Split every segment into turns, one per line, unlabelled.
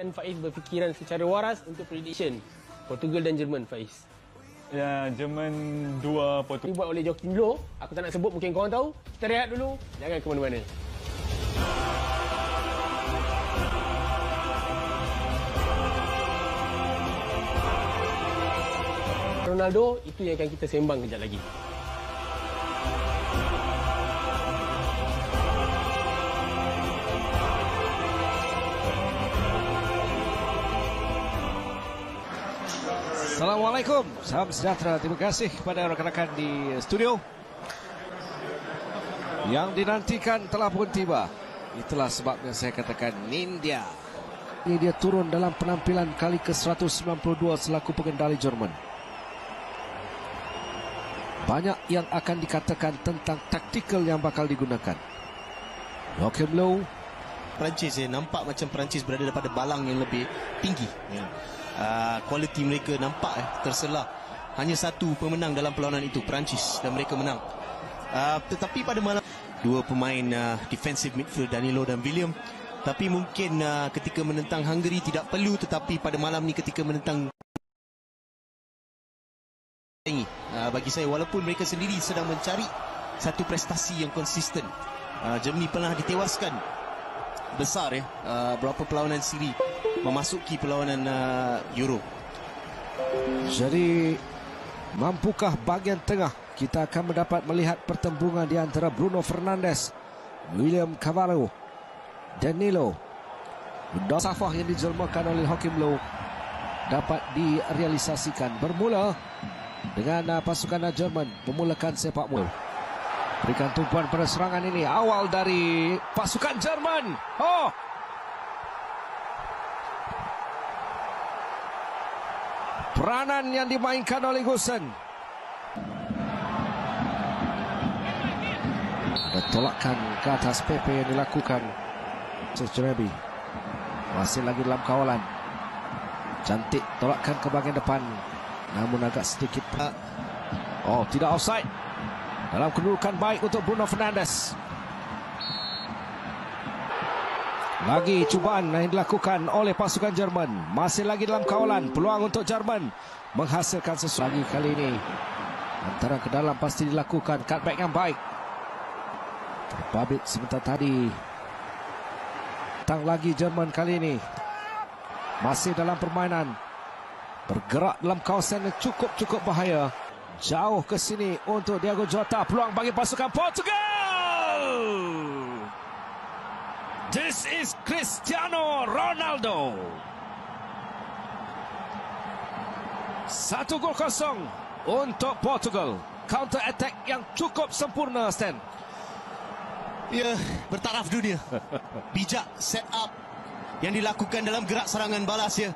Kan Faiz berfikiran secara waras untuk prediction Portugal dan Jerman, Faiz.
Ya, Jerman 2, Portugal.
Dibuat oleh Joaquim Low. Aku tak nak sebut, mungkin korang tahu. Kita rehat dulu. Jangan ke mana-mana. Ronaldo, itu yang akan kita sembang kejap lagi.
Assalamualaikum, salam sejahtera. Terima kasih kepada rakan-rakan di studio. Yang dinantikan telah pun tiba. Itulah sebabnya saya katakan Ninja. Ini dia turun dalam penampilan kali ke-192 selaku pengendali Jerman. Banyak yang akan dikatakan tentang taktikal yang bakal digunakan. Joaquim Low.
Perancis nampak macam Perancis berada pada balang yang lebih tinggi. Kualiti mereka nampak terselah. Hanya satu pemenang dalam perlawanan itu, Perancis, dan mereka menang. Tetapi pada malam dua pemain defensive midfield, Danilo dan William. Tapi mungkin ketika menentang Hungary tidak perlu, tetapi pada malam ni ketika menentang bagi saya, walaupun mereka sendiri sedang mencari satu prestasi yang konsisten. Germany pernah ditewaskan besar berapa perlawanan siri memasuki perlawanan Euro.
Jadi mampukah bahagian tengah kita akan mendapat melihat pertembungan di antara Bruno Fernandes, William Carvalho, Danilo. Safah yang dijelmakan oleh Joaquim Low dapat direalisasikan. Bermula dengan pasukan Jerman memulakan sepak bola. Berikan tumpuan pada serangan ini. Awal dari pasukan Jerman. Peranan yang dimainkan oleh Gusen. Ada tolakan ke atas Pepe yang dilakukan Sejrebi. Masih lagi dalam kawalan. Cantik tolakan ke bahagian depan. Namun agak sedikit. Tidak offside. Dalam kedudukan baik untuk Bruno Fernandes. Lagi cubaan yang dilakukan oleh pasukan Jerman. Masih lagi dalam kawalan. Peluang untuk Jerman menghasilkan sesuatu lagi kali ini. Antara ke dalam pasti dilakukan. Cutback yang baik. Terbabit sebentar tadi. Datang lagi Jerman kali ini. Masih dalam permainan. Bergerak dalam kawasan yang cukup bahaya. Jauh ke sini untuk Diogo Jota. Peluang bagi pasukan Portugal. This is Cristiano Ronaldo. 1-0 untuk Portugal. Counter attack yang cukup sempurna, Stan.
Ya, bertaraf dunia. Bijak set up yang dilakukan dalam gerak serangan balas ya.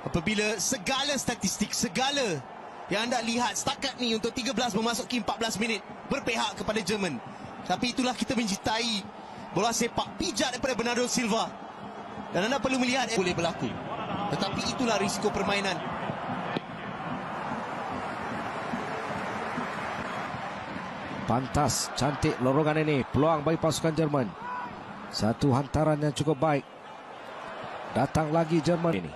Apabila segala statistik, segala yang anda lihat setakat ni untuk 13 memasuki 14 minit berpihak kepada Jerman. Tapi itulah kita mencintai bola sepak pijak daripada Bernardo Silva. Dan anda perlu melihat boleh berlaku. Tetapi itulah risiko permainan.
Pantas, cantik lorongan ini. Peluang bagi pasukan Jerman. Satu hantaran yang cukup baik. Datang lagi Jerman ini.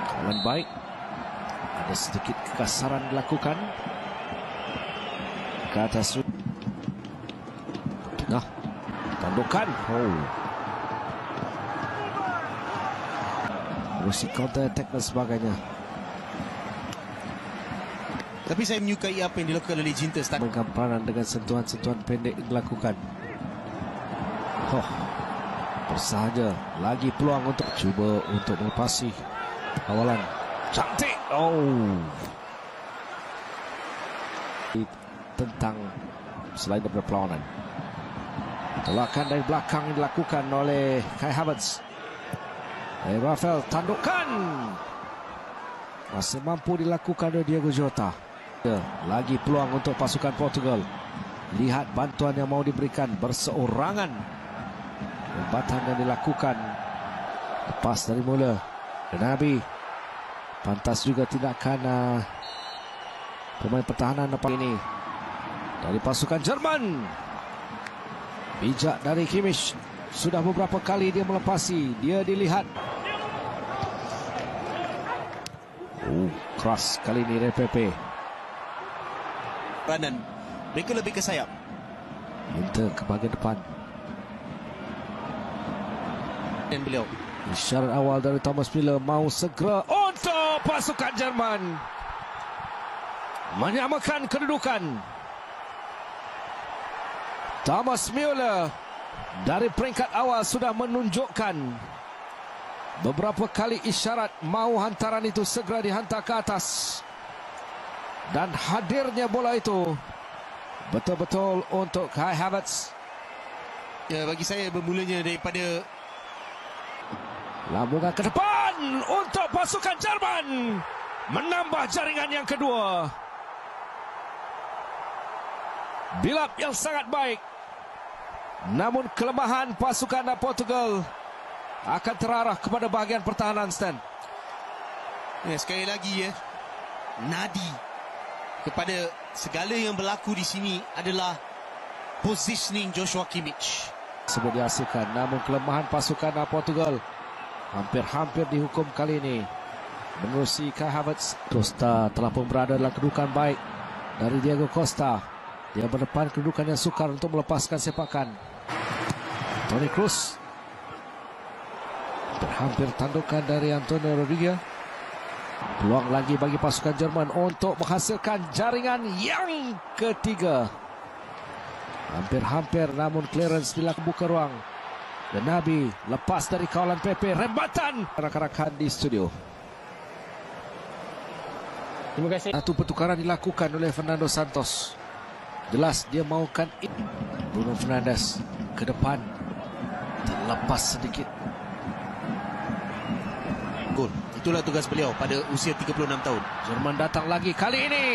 Kawan baik. Ada sedikit kekasaran dilakukan. Ke atas. Tandukan. Rusi counter attack dan sebagainya.
Tapi saya menyukai apa yang dilakukan oleh Ginter.
Menggamparan dengan sentuhan-sentuhan pendek yang dilakukan. Bersahaja. Lagi peluang untuk cuba untuk melepasi kawalan. Cantik. Tentang selain daripada perlawanan. Tolakan dari belakang yang dilakukan oleh Kai Havertz. Rafael tandukan. Masih mampu dilakukan oleh Diogo Jota. Lagi peluang untuk pasukan Portugal. Lihat bantuan yang mau diberikan berseorangan. Umbatan yang dilakukan. Lepas dari mula. Nabi. Pantas juga tindakan pemain pertahanan ini. Dari pasukan Jerman. Bijak dari Kimmich. Sudah beberapa kali dia melepasi. Dia dilihat. Keras kali ini Pepe.
Peranan mereka lebih ke sayap.
Minta ke bahagian depan.
Dan beliau
Isyarat awal dari Thomas Müller mau segera untuk pasukan Jerman menyamakan kedudukan. Thomas Müller dari peringkat awal sudah menunjukkan beberapa kali isyarat mau hantaran itu segera dihantar ke atas. Dan hadirnya bola itu betul-betul untuk Kai Havertz.
Ya, bagi saya bermulanya daripada
lambungan ke depan untuk pasukan Jerman menambah jaringan yang kedua. Build-up yang sangat baik. Namun kelemahan pasukan Portugal akan terarah kepada bahagian pertahanan, Stan.
ya, sekali lagi nadi kepada segala yang berlaku di sini adalah positioning Joshua Kimmich.
Sebut dihasilkan, namun kelemahan pasukan Portugal hampir-hampir dihukum kali ini. Menerusi Kai Havertz, Costa telah pun berada dalam kedudukan baik dari Diego Costa. Dia berdepan kedudukan yang sukar untuk melepaskan sepakan. Toni Kroos. Hampir tandukan dari Antonio Rodriguez. Peluang lagi bagi pasukan Jerman untuk menghasilkan jaringan yang ketiga. Hampir-hampir namun clearance dilakukan buka ruang. Dan Nabi lepas dari kawalan Pepe. Rembatan rakan-rakan di studio.
Terima kasih.
Satu pertukaran dilakukan oleh Fernando Santos. Jelas dia mahukan Bruno Fernandes ke depan. Terlepas sedikit.
Gol. Itulah tugas beliau pada usia 36 tahun.
Jerman datang lagi kali ini.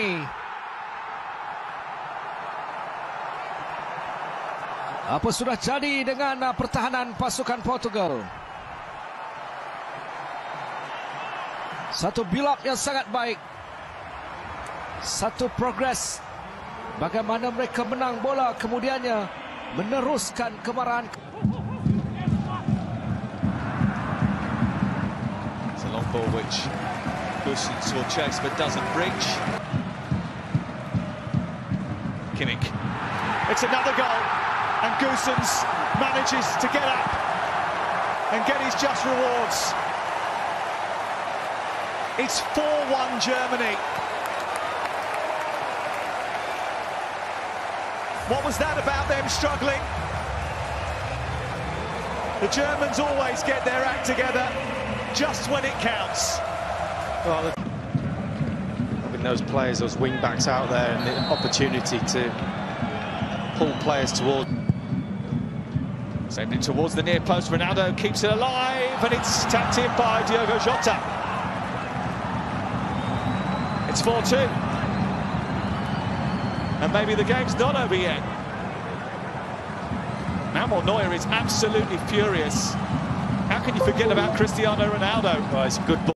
Apa sudah jadi dengan pertahanan pasukan Portugal? Satu build-up yang sangat baik. Satu progres. Bagaimana mereka menang bola kemudiannya meneruskan kemarahan.
It's a long ball which Gosens will chase but doesn't reach. Kimmich. It's another goal and Gosens manages to get up and get his just rewards. It's 4-1 Germany. What was that about them struggling? The Germans always get their act together just when it counts.
Well, having those players, those wing backs out there, and the opportunity to pull players towards.
Sending it towards the near post. Ronaldo keeps it alive, and it's tapped in by Diogo Jota. It's 4-2. And maybe the game's not over yet. Manuel Neuer is absolutely furious. How can you forget about Cristiano Ronaldo?
Well, it's a good ball.